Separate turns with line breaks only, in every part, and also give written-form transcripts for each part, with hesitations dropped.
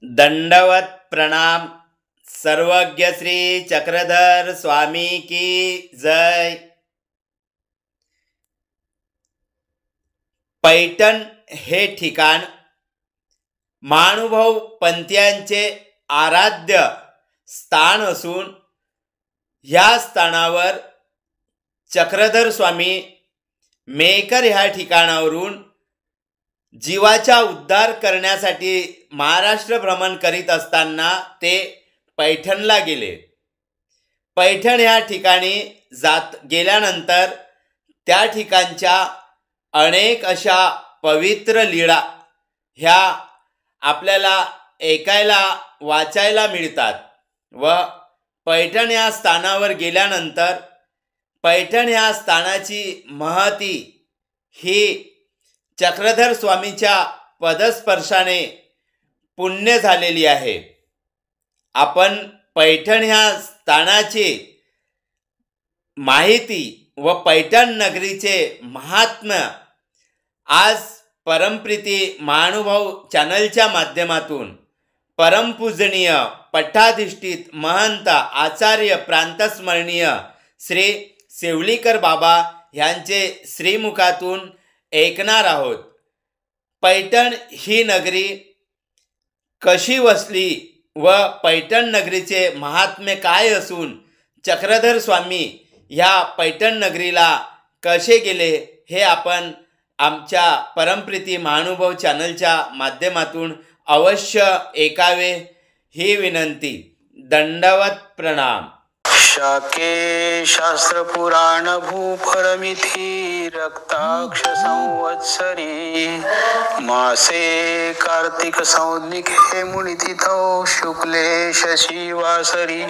दंडवत प्रणाम। सर्वज्ञ श्री चक्रधर स्वामी की जय। पैठण हे ठिकाण महानुभाव पंथीयांचे आराध्य स्थान असून ह्या स्थानावर चक्रधर स्वामी मेकर ह्या ठिकाणावरून जीवाचा उद्धार करण्यासाठी महाराष्ट्र भ्रमण करीत असताना ते पैठणला गेले। पैठण ह्या ठिकाणी गेल्यानंतर त्या ठिकाणच्या अनेक अशा पवित्र लीळा ह्या आपल्याला ऐकायला वाचायला मिळतात व पैठण ह्या स्थानावर गेल्यानंतर पैठण ह्या स्थानाची महती ही चक्रधर स्वामीच्या पदस्पर्शाने पुण्य झालेली आहे। आपण पैठण ह्या स्थानाची माहिती व पैठण नगरीचे महात्म्य आज परमप्रीती महानुभाव चॅनलच्या माध्यमातून परमपूजनीय पट्टाधिष्ठित महंत आचार्य प्रांतस्मरणीय श्री सेवलीकर बाबा यांचे श्रीमुखातून ऐकणार आहोत। पैठण ही नगरी कशी वसली व पैठण नगरीचे महात्म्य काय असून चक्रधर स्वामी ह्या पैठण नगरीला कसे गेले हे आपण आमच्या परमप्रीती महानुभाव चॅनलच्या माध्यमातून अवश्य ऐकावे ही विनंती। दंडवत प्रणाम।
शाके शास्त्र पुराण भूपरमिथी रक्ताक्ष संवत्सरी मासे कार्तिक संज्ञिक हे मुनितिथौ शुक्ले शशी वासरी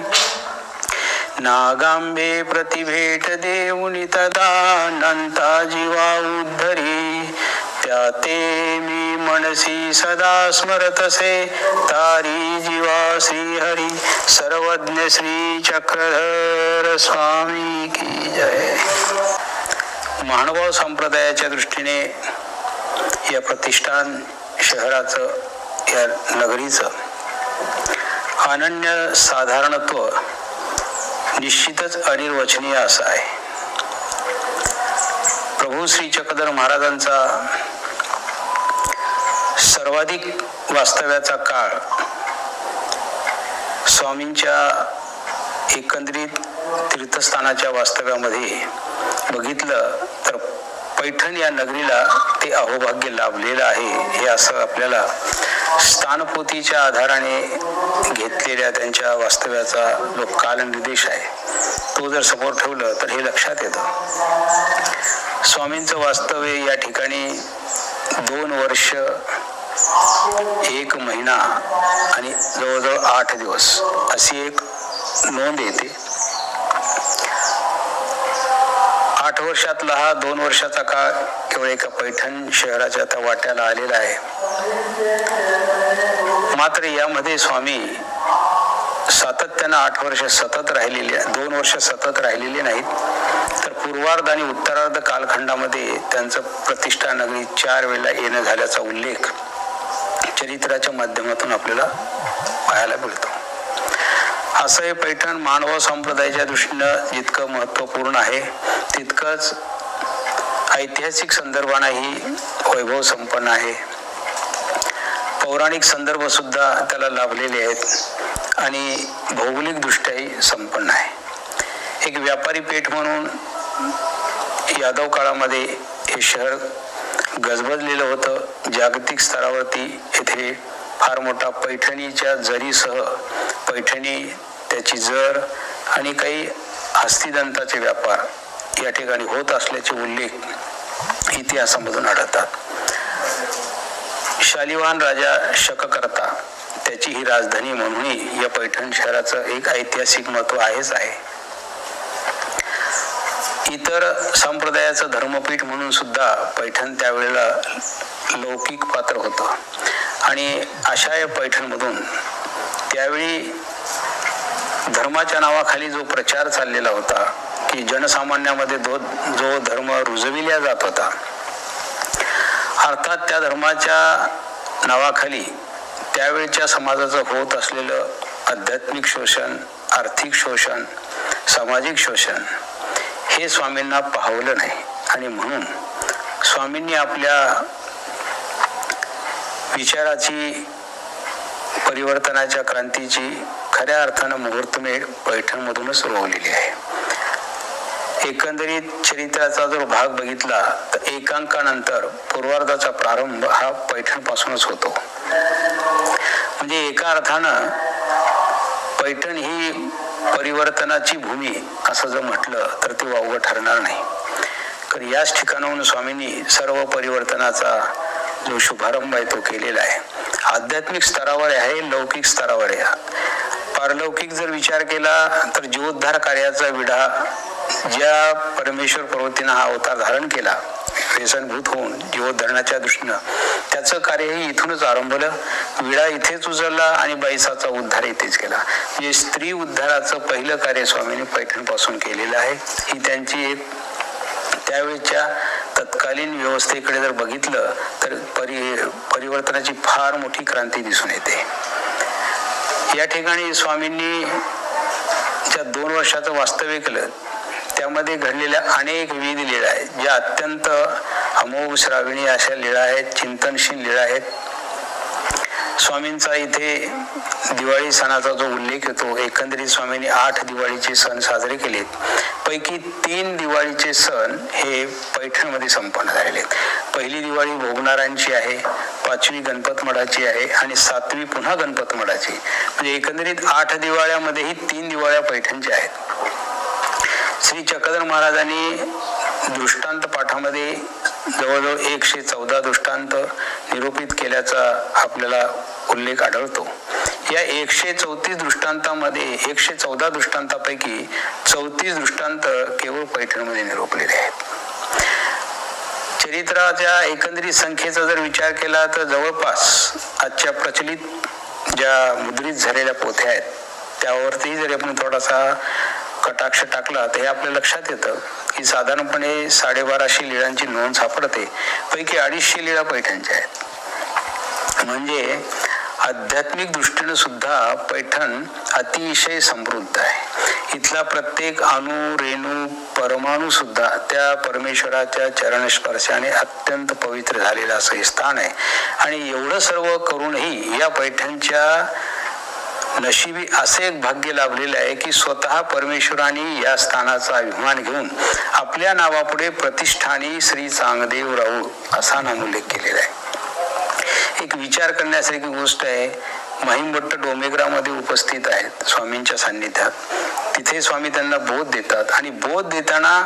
नागांबे प्रतिभेट देऊनि तदा नंता जीवा उद्धरी त्या ते मी मनसी सदा स्मरतसे तारी जीवा श्री हरी सर्वज्ञ श्री चक्रधर स्वामी की जय। महानुभाव संप्रदायाच्या दृष्टीने या प्रतिष्ठान शहराचं या नगरीचं अनन्य साधारणत्व निश्चितच अनिर्वचनीय असं आहे। प्रभू श्री चक्रधर महाराजांचा सर्वाधिक वास्तव्याचा काळ स्वामींच्या एकंदरीत तीर्थस्थानाच्या वास्तव्यामध्ये बघितलं तर पैठण या नगरीला ते अहोभाग्य लाभलेलं आहे हे असं आपल्याला स्थानपोथीच्या आधाराने घेतलेल्या त्यांच्या वास्तव्याचा जो कालनिर्देश आहे तो जर समोर ठेवलं तर हे लक्षात येतं। स्वामींचं वास्तव्य या ठिकाणी 2 वर्ष 1 महिना आणि जवळजवळ 8 दिवस अशी एक नोंद येते। 8 वर्षातला हा 2 वर्षाचा काळ केवळ एका पैठण शहराच्या आता वाट्याला आलेला आहे। मात्र यामध्ये स्वामी सातत्यानं 8 वर्ष सतत राहिलेले 2 वर्ष सतत राहिलेले नाहीत तर पूर्वार्ध आणि उत्तरार्ध कालखंडामध्ये त्यांचं प्रतिष्ठा नगरी 4 वेळेला येणं झाल्याचा उल्लेख चरित्राच्या माध्यमातून आपल्याला पाहायला मिळतो। असं हे पैठण मानव संप्रदायाच्या दृष्टीनं जितकं महत्त्वपूर्ण आहे तितकंच ऐतिहासिक संदर्भानेही वैभव संपन्न आहे। पौराणिक संदर्भ सुद्धा त्याला लाभलेले आहेत आणि भौगोलिक दृष्ट्याही संपन्न आहे। एक व्यापारी पेठ म्हणून यादव काळामध्ये हे शहर गजबजलेलं होतं। जागतिक स्तरावरती येथे फार मोठा पैठणीच्या जरीसह पैठणी त्याची जर आणि काही हस्तिदंताचे व्यापार या ठिकाणी होत असल्याचे उल्लेख इतिहासामधून आढळतात। शालिवाहन राजा शककर्ता त्याची ही राजधानी म्हणूनही या पैठण शहराचं एक ऐतिहासिक महत्त्व आहेच आहे। इतर संप्रदायाचं धर्मपीठ म्हणून सुद्धा पैठण त्यावेळेला लौकिक पात्र होतं आणि अशा या पैठणमधून त्यावेळी धर्माच्या नावाखाली जो प्रचार चाललेला होता की जनसामान्यामध्ये जो धर्म रुजविला जात होता अर्थात त्या धर्माच्या नावाखाली त्यावेळच्या समाजाचं होत असलेलं आध्यात्मिक शोषण, आर्थिक शोषण, सामाजिक शोषण हे स्वामींना पाहवलं नाही. आणि म्हणून स्वामींनी आपल्या विचाराची, परिवर्तनाच्या क्रांतीची खऱ्या अर्थानं मुहूर्तमेढ पैठणमधूनच रोवलेली आहे. एकंदरीत चरित्राचा जर भाग बघितला तर एकांकानंतर पूर्वार्धाचा प्रारंभ हा पैठणपासूनच होतो. म्हणजे एका अर्थानं पैठण ही परिवर्तनाची भूमी असं जर म्हटलं तर ते वावगं ठरणार नाही. कारण याच ठिकाणाहून स्वामींनी सर्व परिवर्तनाचा जो शुभारंभ आहे तो केलेला आहे. आध्यात्मिक स्तरावर आहे, लौकिक स्तरावर आहे. पारलौकिक जर विचार केला तर जीवोद्धार कार्याचा विडा ज्या परमेश्वर प्रवृत्तीनं हा अवतार धारण केला, व्यसनभूत होऊन जीवोद्धरणाच्या दृष्टीनं, त्याचं कार्यही इथूनच आरंभलं. विडा इथेच उचलला आणि बाईसाचा उद्धार इथेच केला. म्हणजे स्त्री उद्धाराचं पहिलं कार्य स्वामींनी पैठणपासून केलेलं आहे. ही त्यांची एक त्यावेळच्या तत्कालीन व्यवस्थेकडे जर बघितलं तर परिवर्तनाची फार मोठी क्रांती दिसून येते. या ठिकाणी स्वामींनी ज्या 2 वर्षाचं वास्तव्य केलं त्यामध्ये घडलेल्या अनेक विविध लीळा आहेत, ज्या अत्यंत अमोघ श्रावणी अशा लीळा आहेत, चिंतनशील लीळा आहेत. स्वामींचा इथे दिवाळी सणाचा जो उल्लेख येतो, एकंदरीत स्वामींनी 8 दिवाळीचे सण साजरे केलेत. पैकी 3 दिवाळीचे सण हे पैठणमध्ये संपन्न झालेले आहेत. पहिली दिवाळी भोगनारांची आहे, 5वी गणपत मठाची आहे आणि 7वी पुन्हा गणपत मठाची. म्हणजे एकंदरीत 8 दिवाळ्यामध्येही 3 दिवाळ्या पैठणच्या आहेत. श्री चक्रधर महाराजांनी दृष्टांत पाठामध्ये जवळजवळ 114 दृष्टांत निरूपित केल्याचा आपल्याला उल्लेख आढळतो. या 134 दृष्टांतामध्ये 114 दृष्टांतापैकी 34 दृष्टांत केवळ पैठणमध्ये निरूपलेले आहेत. चरित्राच्या एकंदरीत संख्येचा जर विचार केला तर जवळपास आजच्या प्रचलित ज्या मुद्रित झालेल्या पोथ्या आहेत त्यावरती जरी आपण थोडासा कटाक्ष टाकला तर हे आपल्या लक्षात येतं की साधारणपणे 1250 लीळांची नोंद सापडते. पैकी 250 लीळा पैठणच्या आहेत. म्हणजे आध्यात्मिक दृष्टीनं सुद्धा पैठण अतिशय समृद्ध आहे. इथला प्रत्येक अणु, रेणू, परमाणू सुद्धा त्या परमेश्वराच्या चरणस्पर्शाने अत्यंत पवित्र झालेलं असं हे स्थान आहे. आणि एवढं सर्व करूनही या पैठणच्या नशिबी असे एक भाग्य लाभलेलं आहे की स्वतः परमेश्वराने या स्थानाचा अभिमान घेऊन आपल्या नावापुढे प्रतिष्ठानी श्री चांगदेव राऊ असा नामोल्लेख केलेला आहे. एक विचार करण्यासारखी गोष्ट आहे. महिमभट्ट डोमेग्रामध्ये उपस्थित आहेत स्वामींच्या सान्निध्यात. तिथे स्वामी त्यांना बोध देतात आणि बोध देताना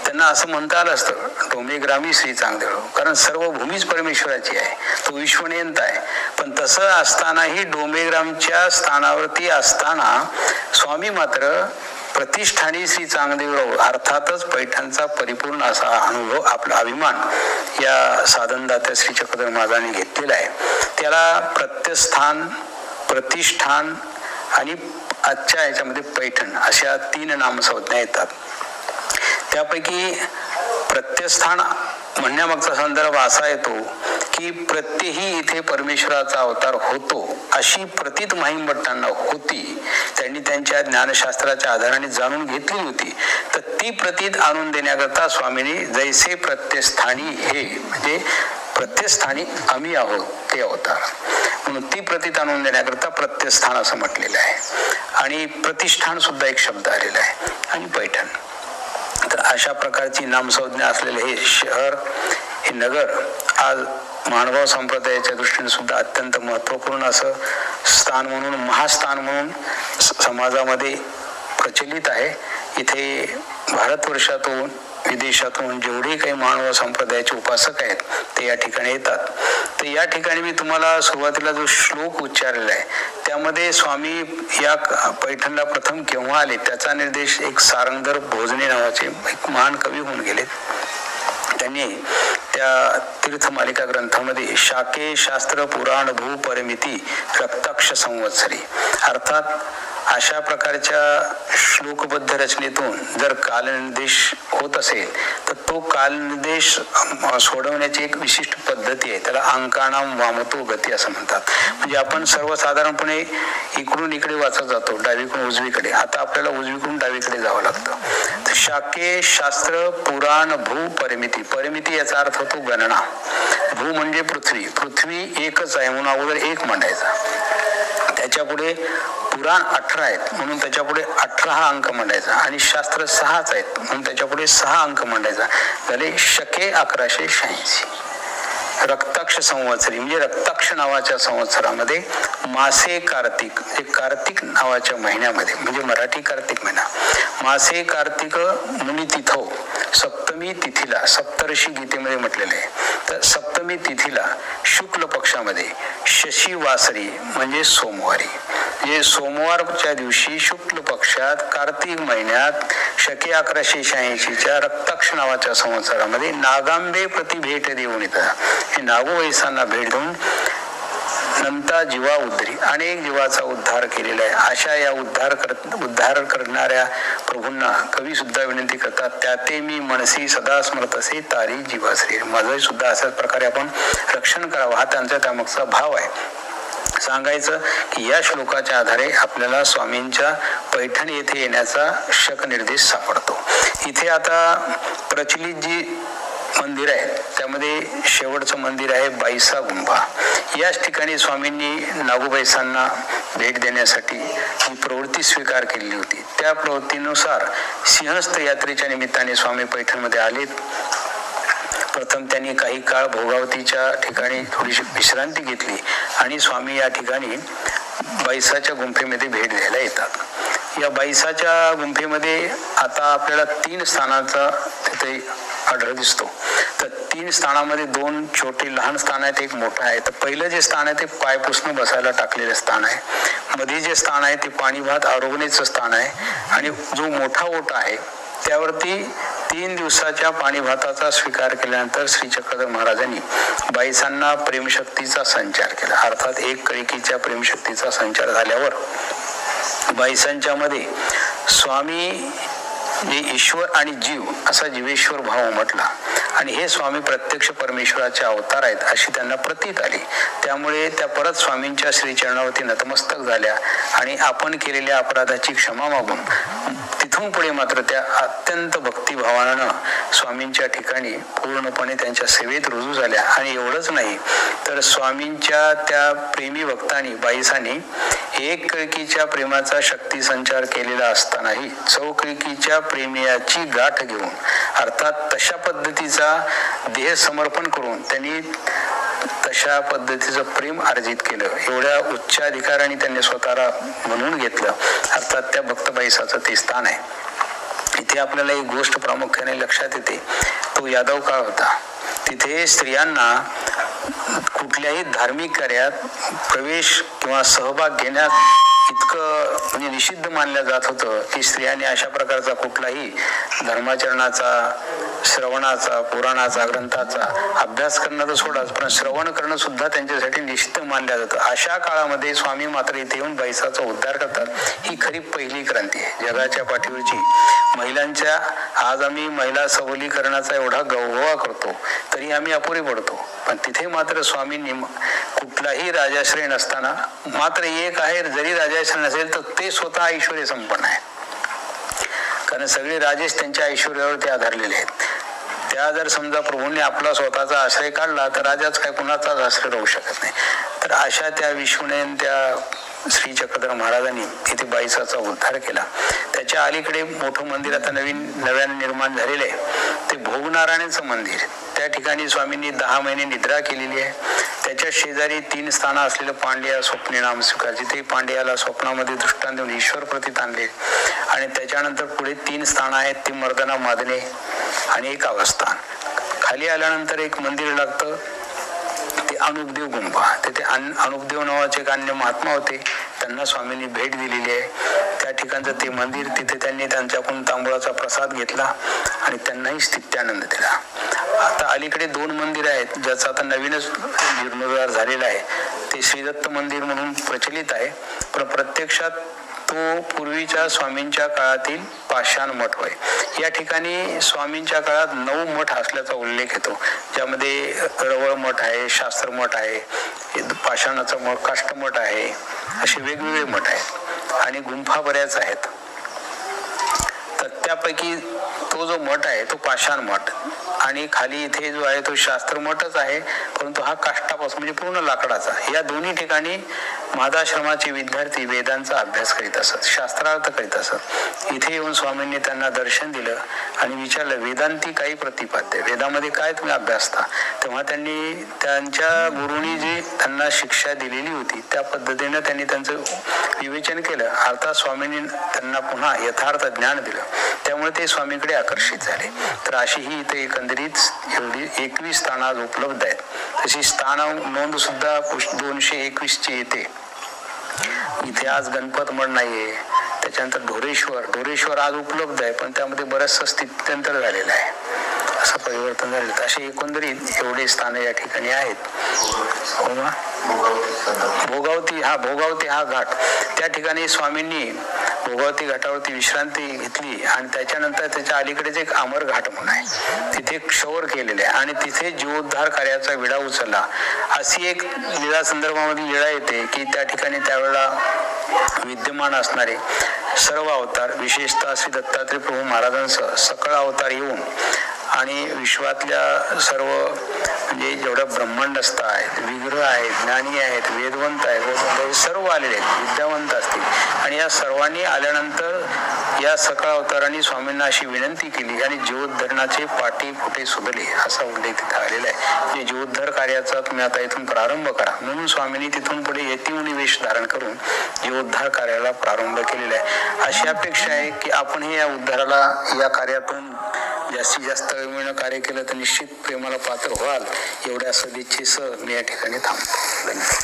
त्यांना असं म्हणता आलं असतं डोमेग्रामी श्री चांगदेव, कारण सर्व भूमीच परमेश्वराची आहे, तो विश्वनियंत आहे. पण तसं असतानाही डोमेग्रामच्या स्थानावरती असताना स्वामी मात्र प्रतिष्ठानी श्री चांगदेवराव अर्थातच पैठणचा परिपूर्ण असा अनुभव, आपला अभिमान या साधनदात्या श्री चक्रधर महाराजांनी घेतलेला आहे. त्याला प्रत्यस्थान, प्रतिष्ठान आणि आजच्या ह्याच्यामध्ये पैठण अशा 3 नामसंज्ञा येतात. त्यापैकी प्रत्यस्थान म्हणण्यामागचा संदर्भ असा येतो की प्रत्येही इथे परमेश्वराचा अवतार होतो अशी प्रतीत महिमभट्टांना होती. त्यांनी त्यांच्या ज्ञानशास्त्राच्या आधाराने जाणून घेतली होती. तर ती प्रतीत आणून देण्याकरता स्वामींनी जैसे प्रत्यस्थानी हे म्हणजे प्रत्यस्थानी आम्ही आहोत ते अवतार म्हणून ती प्रतीत आणून देण्याकरता प्रत्यस्थान असं म्हटलेलं आहे. आणि प्रतिष्ठान सुद्धा एक शब्द आलेला आहे. आणि पैठण, तर अशा प्रकारची नामसंज्ञा असलेले हे शहर, हे नगर आज मानभाव संप्रदायाच्या दृष्टीने सुद्धा अत्यंत महत्वपूर्ण असं स्थान म्हणून, महास्थान म्हणून समाजामध्ये प्रचलित आहे. इथे भारतवर्षातून, विदेशातून जेवढे काही मानव संप्रदायाचे उपासक आहेत ते या ठिकाणी येतात. तर या ठिकाणी मी तुम्हाला सुरुवातीला जो श्लोक उच्चारलेला आहे त्यामध्ये स्वामी या पैठणला प्रथम केव्हा आले त्याचा निर्देश एक सारंगधर भोजने नावाचे एक महान कवी होऊन गेले. त्यांनी त्या त्या तीर्थमालिका ग्रंथामध्ये शाके शास्त्र पुराण भू परिमिती रक्ताक्ष संवत्सरी, अर्थात अशा प्रकारच्या श्लोकबद्ध रचनेतून जर कालनिर्देश होत असेल तर तो कालनिर्देश सोडवण्याची एक विशिष्ट पद्धती आहे, त्याला अंकानाम वामतो गती असं म्हणतात. म्हणजे आपण सर्वसाधारणपणे इकडून इकडे वाचत जातो, डावीकडून उजवीकडे, आता आपल्याला उजवीकडून डावीकडे जावं लागतं. तर शाके शास्त्र पुराण भू परिमिती, परिमिती याचा अर्थ होतो गणना, भू म्हणजे पृथ्वी, पृथ्वी एकच आहे म्हणून अगोदर एक मांडायचा, त्याच्या पुढे पुराण 18 आहेत म्हणून त्याच्या पुढे 18 हा अंक मांडायचा, आणि शास्त्र 6च आहेत म्हणून त्याच्या पुढे 6 अंक मांडायचा, झाले शके 1186. रक्ताक्ष संवत्सरी म्हणजे रक्ताक्ष नावाच्या संवत्सरामध्ये मासे कार्तिक, म्हणजे कार्तिक नावाच्या महिन्यामध्ये, म्हणजे मराठी कार्तिक महिना, मासे कार्तिक मुनी तिथो सप्तमी तिथीला, सप्तर्षी गीतेमध्ये म्हटलेले आहे, तर सप्तमी तिथीला शुक्ल पक्षामध्ये शशी वासरी म्हणजे सोमवारी, म्हणजे सोमवारच्या दिवशी शुक्ल पक्षात कार्तिक महिन्यात शके 1186च्या रक्ताक्ष नावाच्या संवत्सरामध्ये नागांबे प्रति भेट देऊन येतात. हे नागोवैसांना भेट देऊन नंतर जीवा उद्धरी, अनेक जीवाचा उद्धार केलेला आहे. अशा या उद्धार करणाऱ्या प्रभूंना कवी सुद्धा विनंती करतात, त्याते मी मनसी सदा स्मरत असे तारी जीवाश्री, माझं सुद्धा अशाच प्रकारे आपण रक्षण करावं, हा त्यांचा त्यामागचा भाव आहे. सांगायचं की या श्लोकाच्या आधारे आपल्याला स्वामींच्या पैठण येथे येण्याचा शक निर्देश सापडतो. इथे आता प्रचलित जी मंदिर आहे त्यामध्ये शेवटचं मंदिर आहे बाईसा गुंफा. याच ठिकाणी स्वामींनी नागोबाईसांना भेट देण्यासाठी ही प्रवृत्ती स्वीकार केलेली होती. त्या प्रवृत्तीनुसार सिंहस्थ यात्रेच्या निमित्ताने स्वामी पैठणमध्ये आलेत. प्रथम त्यांनी काही काळ भोगावतीच्या ठिकाणी थोडीशी विश्रांती घेतली आणि स्वामी या ठिकाणी बाईसाच्या गुंफेमध्ये भेट द्यायला येतात. या बाईसाच्या गुंफेमध्ये आता आपल्याला 3 स्थानाचा तिथे आढळ दिसतो. तर 3 स्थानामध्ये 2 छोटे लहान स्थान आहेत, एक मोठं आहे. तर पहिलं जे स्थान आहे ते पाय पुसणं बसायला टाकलेलं स्थान आहे. मध्ये जे स्थान आहे ते पाणी भात आरोगणेचं स्थान आहे, आणि जो मोठा ओटा आहे त्यावरती 3 दिवसाच्या पाणी भाताचा स्वीकार केल्यानंतर श्री चक्रधर महाराजांनी बाईसांना प्रेमशक्तीचा संचार केला. अर्थात एक कळिकीच्या प्रेमशक्तीचा संचार झाल्यावर बाईसांच्या मध्ये स्वामी जे ईश्वर आणि जीव असा जीवेश्वर भाव उमटला, आणि हे स्वामी प्रत्यक्ष परमेश्वराचे अवतार आहेत अशी त्यांना प्रतीत आली. त्यामुळे त्या परत स्वामींच्या श्रीचरणावरती नतमस्तक झाल्या आणि आपण केलेल्या अपराधाची क्षमा मागून तिथून पुढे मात्र त्या अत्यंत भक्तिभावानं स्वामींच्या ठिकाणी पूर्णपणे त्यांच्या सेवेत रुजू झाल्या. आणि एवढंच नाही तर स्वामींच्या त्या प्रेमी भक्तांनी बाईसांनी एक कळकीच्या प्रेमाचा शक्ती संचार केलेला असतानाही चौकळकीच्या प्रेमियाची गाठ घेऊन, अर्थात तशा पद्धतीचा देह समर्पण करून त्यांनी तशा पद्धतीचं प्रेम अर्जित केलं. एवढ्या उच्च अधिकाराने त्यांनी स्वतःला म्हणून घेतलं. अर्थात त्या भक्तबाईसाचं ते स्थान आहे. इथे आपल्याला एक गोष्ट प्रामुख्याने लक्षात येते, तो यादव काळ होता. तिथे स्त्रियांना कुठल्याही धार्मिक कार्यात प्रवेश किंवा सहभाग घेण्यात इतकं म्हणजे निषिद्ध मानलं जात होतं की स्त्रियांनी अशा प्रकारचा कुठलाही धर्माचरणाचा, श्रवणाचा, पुराणाचा, ग्रंथाचा अभ्यास करणं तर सोडाच, पण श्रवण करणं सुद्धा त्यांच्यासाठी निषिद्ध मानलं जातं. अशा काळामध्ये स्वामी मात्र इथे येऊन बाईसाचा उद्धार करतात. ही खरी पहिली क्रांती आहे जगाच्या पाठीवरची. महिलांच्या आज आम्ही महिला सबलीकरणाचा एवढा गवगवा करतो तरी आम्ही अपुरे पडतो, पण तिथे मात्र स्वामींनी कुठलाही राजाश्रय नसताना मात्र एक आहे, जरी राजाश्रय नसेल तर ते स्वतः ऐश्वर्य संपन्न आहे. कारण सगळे राजेश त्यांच्या ऐश्वर्यावरती आधारलेले आहेत. त्या जर समजा प्रभूंनी आपला स्वतःचा आश्रय काढला तर राजाच काय कुणाचाच आश्रय राहू शकत नाही. तर अशा त्या विष्णूने त्या श्री चक्रधर महाराजांनी इथे बाईसाचा उद्धार केला. त्याच्या अलीकडे मोठं मंदिर आता नव्याने निर्माण झालेलं आहे, ते भोगनारायणाचं मंदिर. त्या ठिकाणी स्वामींनी 10 महिने निद्रा केलेली आहे. त्याच्या शेजारी 3 स्थानं असलेलं पांड्या स्वप्ने नाम स्वीकार, जिथे पांड्याला स्वप्नामध्ये दृष्टांत देऊन ईश्वर प्रतीत आणले. आणि त्याच्यानंतर पुढे 3 स्थानं आहेत, ती मर्दना मादने आणि एक अवस्थान. खाली आल्यानंतर एक मंदिर लागतं, ते अनुपदेव गुंफा. तिथे अनुपदेव नावाचे एक अन्य महात्मा होते, त्यांना स्वामींनी भेट दिलेली आहे. त्या ठिकाणचं ते मंदिर, तिथे त्यांनी त्यांच्याकडून तांबूळाचा प्रसाद घेतला आणि त्यांनाही स्थित्यानंद दिला. आता अलीकडे 2 मंदिर आहेत ज्याचा आता नवीनच जीर्णोद्धार झालेला आहे. ते श्रीदत्त मंदिर म्हणून प्रचलित आहे, पण प्रत्यक्षात तो पूर्वीच्या स्वामींच्या काळातील पाषाण मठ होय. या ठिकाणी स्वामींच्या काळात 9 मठ असल्याचा उल्लेख येतो, ज्यामध्ये रवळ मठ आहे, शास्त्र मठ आहे, पाषाणाचा मठ, काष्टमठ आहे, असे वेगवेगळे मठ आहेत आणि गुंफा बऱ्याच आहेत. तर त्यापैकी तो जो मठ आहे तो पाषाण मठ आणि खाली इथे जो आहे तो शास्त्र मठच आहे, परंतु हा काष्टापासून म्हणजे पूर्ण लाकडाचा. या दोन्ही ठिकाणी महादाश्रमाचे विद्यार्थी वेदांचा अभ्यास करीत असत, शास्त्रार्थ करीत असत. इथे येऊन स्वामींनी त्यांना दर्शन दिलं आणि विचारलं, वेदांती काही प्रतिपाद्य, वेदामध्ये काय तुम्ही अभ्यासता? तेव्हा त्यांनी त्यांच्या गुरुनी जी त्यांना शिक्षा दिलेली होती त्या पद्धतीनं त्यांनी त्यांचं विवेचन केलं. अर्थात स्वामींनी त्यांना पुन्हा यथार्थ ज्ञान दिलं, त्यामुळे ते स्वामींकडे आकर्षित झाले. तर अशी ही इथे एकंदरीत एवढी 21 स्थानं आज उपलब्ध आहेत. तशी स्थान नोंद सुद्धा 221ची येते. इथे आज गणपत मठ नाहीये, त्याच्यानंतर ढोरेश्वर आज उपलब्ध आहे, पण त्यामध्ये बरंचसं स्थित्यंतर झालेलं आहे, असं परिवर्तन झालेलं. असे एकंदरीत एवढे स्थान या ठिकाणी आहेत. भोगावती हा घाट, त्या ठिकाणी स्वामींनी भोगावती घाटावरती विश्रांती घेतली आणि त्याच्यानंतर त्याच्या अलीकडेच एक अमर घाट म्हणून आहे, तिथे क्षौर केलेले आहे आणि तिथे जीवोद्धार कार्याचा विडा उचलला. अशी एक लीळा संदर्भामध्ये लीळा येते की त्या ठिकाणी त्यावेळेला विद्यमान असणारे सर्व अवतार, विशेषतः श्री दत्तात्रय प्रभू महाराजांसह सकळ अवतार येऊन आणि विश्वातल्या सर्व म्हणजे जेवढ्या ब्रह्मांडस्थ आहेत, विग्रह आहेत, ज्ञानी आहेत, वेदवंत आहेत, सर्व आलेले आहेत, विद्यावंत असतील. आणि या सर्वांनी आल्यानंतर या सकळ अवतारांनी स्वामींना अशी विनंती केली आणि जीवोद्धरणाचे पाटी फुटे सुधले असा उल्लेख तिथे आलेला आहे. म्हणजे जीवोद्धार कार्याचा तुम्ही आता इथून प्रारंभ करा म्हणून स्वामींनी तिथून पुढे यतिमुनी वेश धारण करून जीवोद्धार कार्याला प्रारंभ केलेला आहे. अशी अपेक्षा आहे की आपण हे या उद्धाराला, या कार्यातून जास्तीत जास्त वेळेनं कार्य केलं तर निश्चित प्रेमाला पात्र व्हाल. एवढ्या सदिच्छेसह मी या ठिकाणी थांबतो. धन्यवाद.